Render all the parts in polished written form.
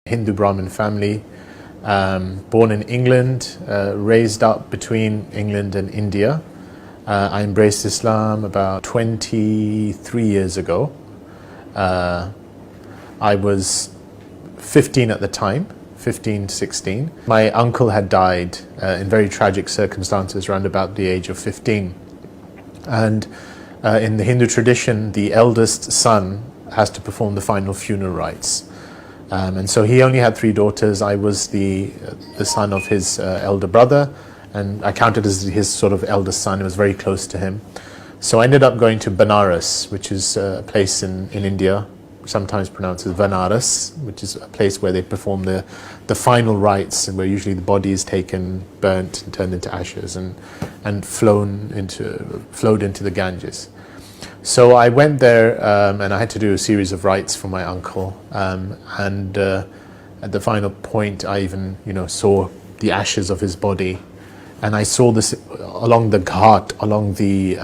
Hindu Brahmin family, born in England, raised up between England and India. I embraced Islam about 23 years ago. I was 15 at the time, 15, 16. My uncle had died in very tragic circumstances around about the age of 15. And in the Hindu tradition, the eldest son has to perform the final funeral rites. And so he only had 3 daughters. I was the son of his elder brother, and I counted as his sort of eldest son. It was very close to him. So I ended up going to Benares, which is a place in India, sometimes pronounced as Vanaras, which is a place where they perform the final rites, and where usually the body is taken, burnt, and turned into ashes, and flowed into the Ganges. So I went there, and I had to do a series of rites for my uncle. And at the final point, I even, saw the ashes of his body, and I saw this along the ghat, along the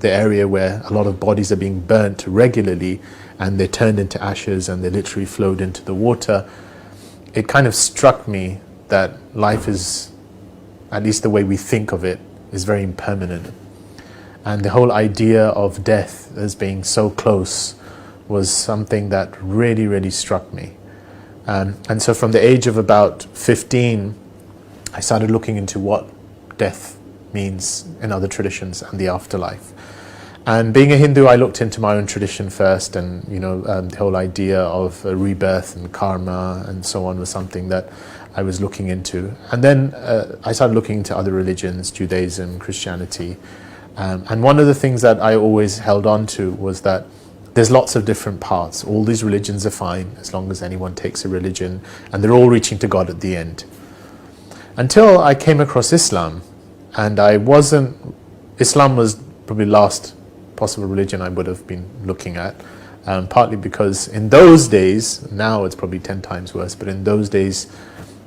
area where a lot of bodies are being burnt regularly, and they're turned into ashes, and they literally flowed into the water. It kind of struck me that life is, at least the way we think of it, is very impermanent. And the whole idea of death as being so close was something that really, really struck me. And so from the age of about 15, I started looking into what death means in other traditions and the afterlife. And being a Hindu, I looked into my own tradition first, and the whole idea of rebirth and karma and so on was something that I was looking into. And then I started looking into other religions, Judaism, Christianity. And one of the things that I always held on to was that there's lots of different paths. All these religions are fine as long as anyone takes a religion, and they're all reaching to God at the end. Until I came across Islam, and Islam was probably the last possible religion I would have been looking at, partly because in those days, now it's probably 10 times worse, but in those days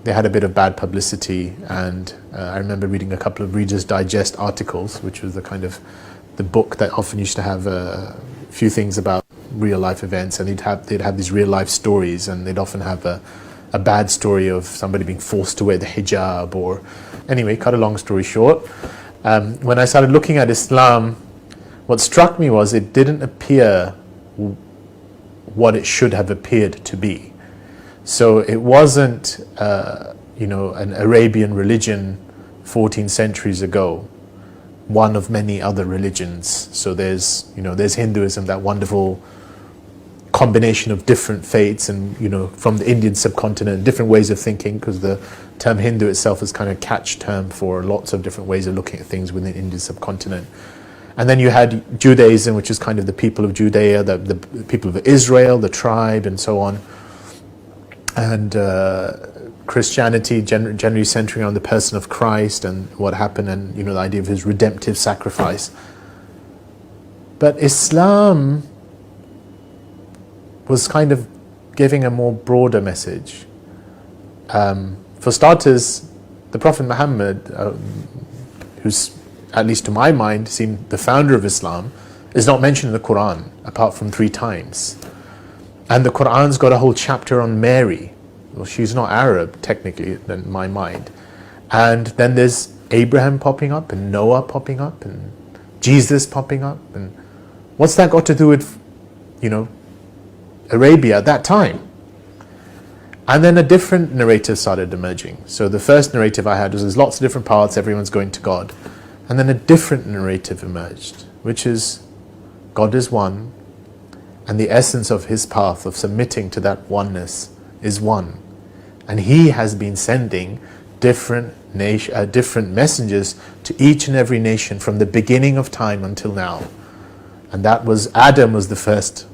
they had a bit of bad publicity, and I remember reading a couple of Reader's Digest articles, which was the book that often used to have a few things about real life events, and they'd have these real life stories, and they'd often have a bad story of somebody being forced to wear the hijab, or anyway, cut a long story short. When I started looking at Islam, what struck me was it didn't appear what it should have appeared to be. So it wasn't, an Arabian religion 14 centuries ago, one of many other religions. So there's Hinduism, that wonderful combination of different faiths, and from the Indian subcontinent, different ways of thinking, because the term Hindu itself is kind of a catch term for lots of different ways of looking at things within the Indian subcontinent. And then you had Judaism, which is kind of the people of Judea, the people of Israel, the tribe, and so on. And Christianity generally centering on the person of Christ and what happened, and the idea of his redemptive sacrifice. But Islam was kind of giving a more broader message. For starters, the Prophet Muhammad, who's, at least to my mind, seemed the founder of Islam, is not mentioned in the Quran apart from 3 times. And the Quran's got a whole chapter on Mary. Well, she's not Arab, technically, in my mind. And then there's Abraham popping up, and Noah popping up, and Jesus popping up. And what's that got to do with, Arabia at that time? And then a different narrative started emerging. So the first narrative I had was there's lots of different paths, everyone's going to God. And then a different narrative emerged, which is God is one, and the essence of his path of submitting to that oneness is one. And he has been sending different messengers to each and every nation from the beginning of time until now. And Adam was the first.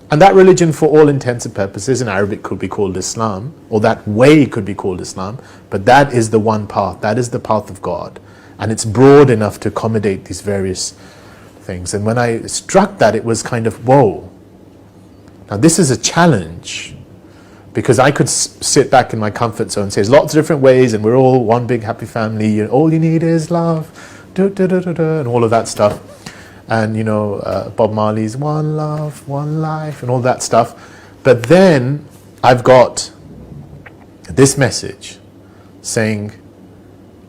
And that religion, for all intents and purposes, in Arabic could be called Islam, or that way could be called Islam, but that is the one path, that is the path of God. And it's broad enough to accommodate these various things. And when I struck that, it was kind of, whoa. Now this is a challenge, because I could sit back in my comfort zone and say there's lots of different ways, and we're all one big happy family, and all you need is love, and all of that stuff. And Bob Marley's One Love, One Life, and all that stuff. But then I've got this message, saying,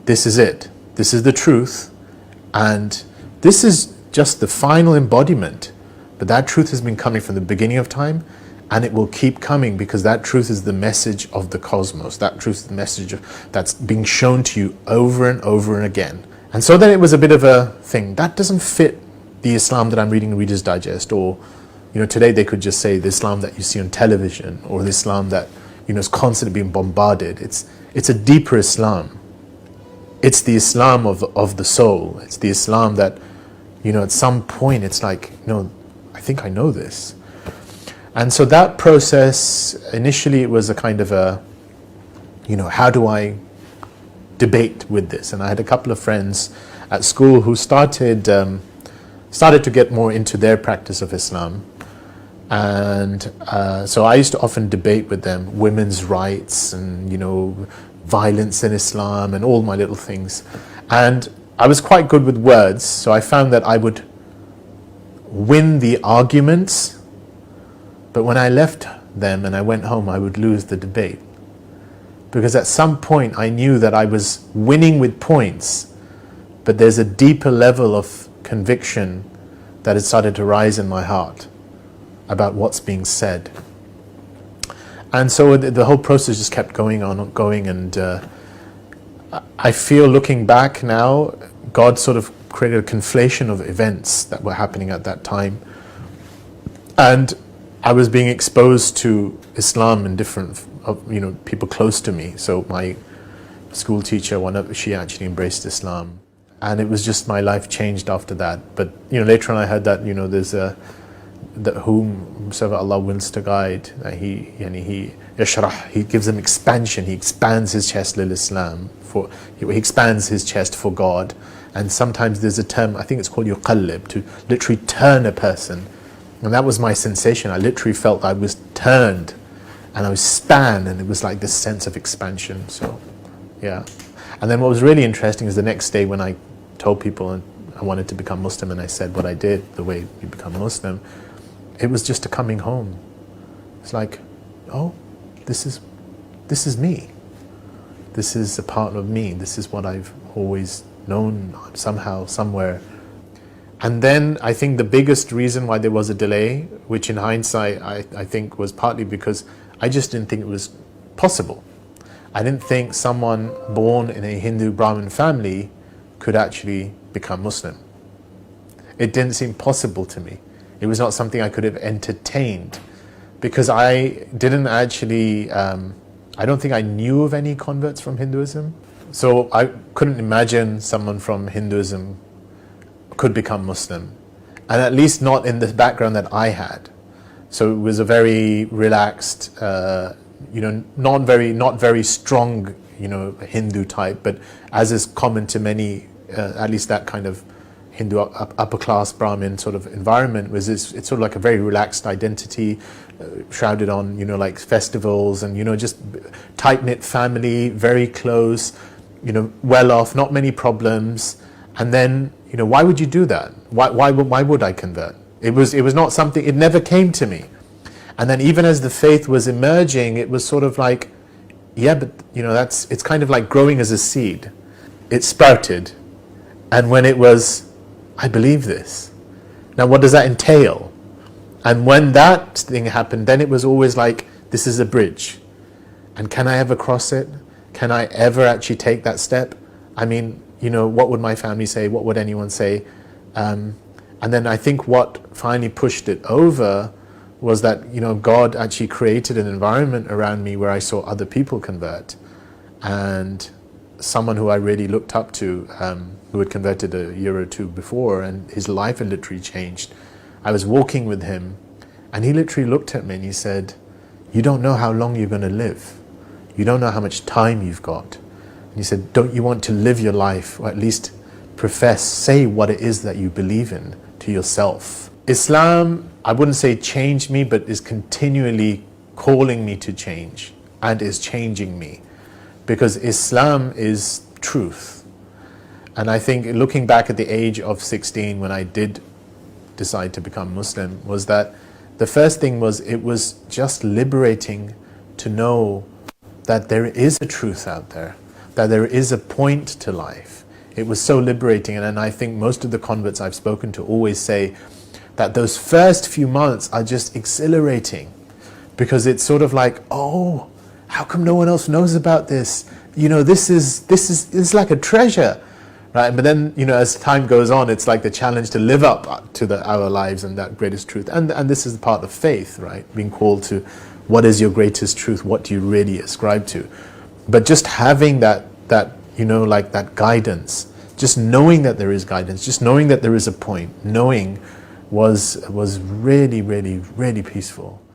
this is it, this is the truth, and this is just the final embodiment, but that truth has been coming from the beginning of time, and it will keep coming, because that truth is the message of the cosmos. That truth is the message that's being shown to you over and over and again. And so then it was a bit of a thing. That doesn't fit the Islam that I'm reading in Reader's Digest, or today they could just say the Islam that you see on television, or the Islam that is constantly being bombarded. It's a deeper Islam. It's the Islam of the soul. It's the Islam that at some point it's like, no, I think I know this. And so that process, initially it was a kind of a, how do I debate with this? And I had a couple of friends at school who started to get more into their practice of Islam. And so I used to often debate with them women's rights and, violence in Islam and all my little things. And I was quite good with words, so I found that I would win the arguments, but when I left them and I went home, I would lose the debate. Because at some point I knew that I was winning with points, but there's a deeper level of conviction that had started to rise in my heart about what's being said. And so the whole process just kept going, and I feel, looking back now, God sort of created a conflation of events that were happening at that time. And I was being exposed to Islam in different, people close to me. So my school teacher, she actually embraced Islam. And it was just, my life changed after that. But, later on I heard that, there's that whomsoever Allah wills to guide, he gives them expansion. He expands his chest lil Islam, he expands his chest for God. And sometimes there's a term, I think it's called yuqallib, to literally turn a person. And that was my sensation. I literally felt I was turned and I was span, and it was like this sense of expansion. So yeah. And then what was really interesting is the next day when I told people I wanted to become Muslim, and I said what I did, the way you become Muslim, it was just a coming home. It's like, oh, this is me. This is a part of me. This is what I've always known somehow, somewhere. And then I think the biggest reason why there was a delay, which in hindsight I think was partly because I just didn't think it was possible. I didn't think someone born in a Hindu Brahmin family could actually become Muslim. It didn't seem possible to me. It was not something I could have entertained, because I didn't actually, I don't think I knew of any converts from Hinduism. So I couldn't imagine someone from Hinduism could become Muslim, and at least not in the background that I had. So it was a very relaxed, not very strong, Hindu type, but as is common to many, at least that kind of Hindu upper class Brahmin sort of environment, it's sort of like a very relaxed identity, shrouded on, like festivals and, just tight-knit family, very close, well off, not many problems. And then, why would you do that? Why would I convert? It was not something, it never came to me. And then even as the faith was emerging, it was sort of like, yeah, but it's kind of like growing as a seed. It sprouted. And when it was, I believe this. Now what does that entail? And when that thing happened, then it was always like, this is a bridge. And can I ever cross it? Can I ever actually take that step? I mean, what would my family say? What would anyone say? And then I think what finally pushed it over was that, God actually created an environment around me where I saw other people convert. And someone who I really looked up to, who had converted a year or two before, and his life had literally changed. I was walking with him, and he literally looked at me and he said, you don't know how long you're going to live. You don't know how much time you've got. And he said, don't you want to live your life, or at least say what it is that you believe in to yourself? Islam, I wouldn't say changed me, but is continually calling me to change, and is changing me. Because Islam is truth. And I think looking back at the age of 16 when I did decide to become Muslim, was that the first thing was, it was just liberating to know that there is a truth out there, that there is a point to life. It was so liberating, and I think most of the converts I've spoken to always say that those first few months are just exhilarating, because it's sort of like, oh, how come no one else knows about this? You know, this is like a treasure, right? But then, you know, as time goes on, it's like the challenge to live up to our lives and that greatest truth. And this is the part of faith, right? Being called to what is your greatest truth? What do you really ascribe to? But just having that you know, like that guidance, just knowing that there is guidance, just knowing that there is a point, knowing was really, really, really peaceful.